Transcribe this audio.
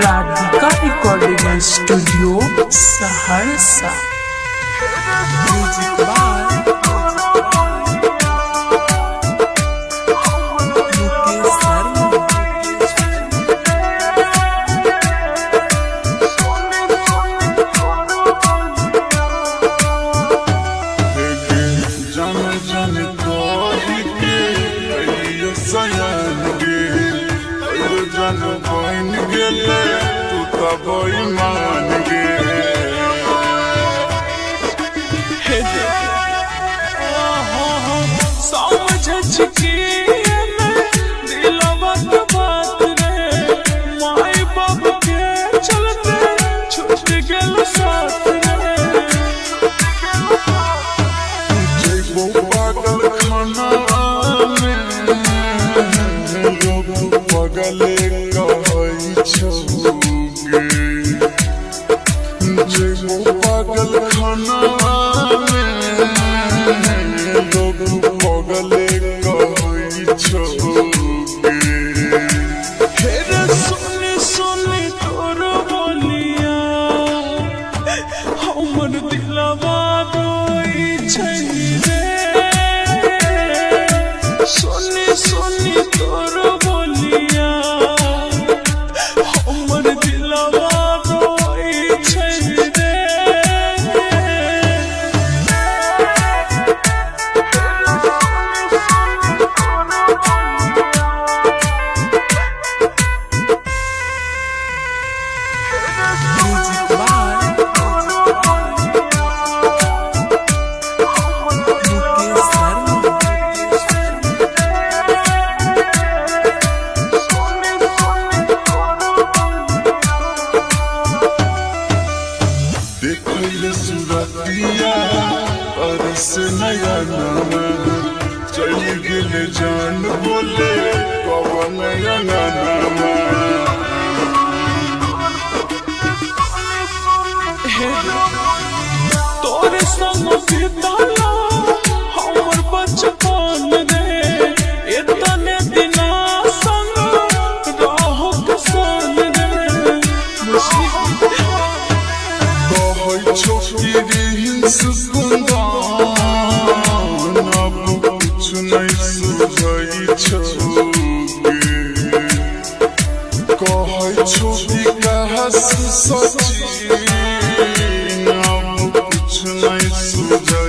Radhika recording studio Saharsa. Music by Mukesh Sharma. मान गे समझ के दिलवा के बात रे माई बाप के चलते छूट गेल साथ रे। जइबो पागल खाना में लोग पगले कहै छौ पागल खाना में लोग पगले कहै छौ फिर सुनी सुनी तोर बोलिया हमर दिलवा रोई छै रे। सुनी सुनी तोर बोलिया हमर दिलवा सुरतिया अरस नया नामा चल गेल जान बोले कवन नामा तोरे संग बिताला हमर बचपन रे इतने दिना संग रहो किसान रे। सुकुंदान अब कुछ नहीं सुझै छौ कहै छौ विकास सची अब कुछ नहीं सुझै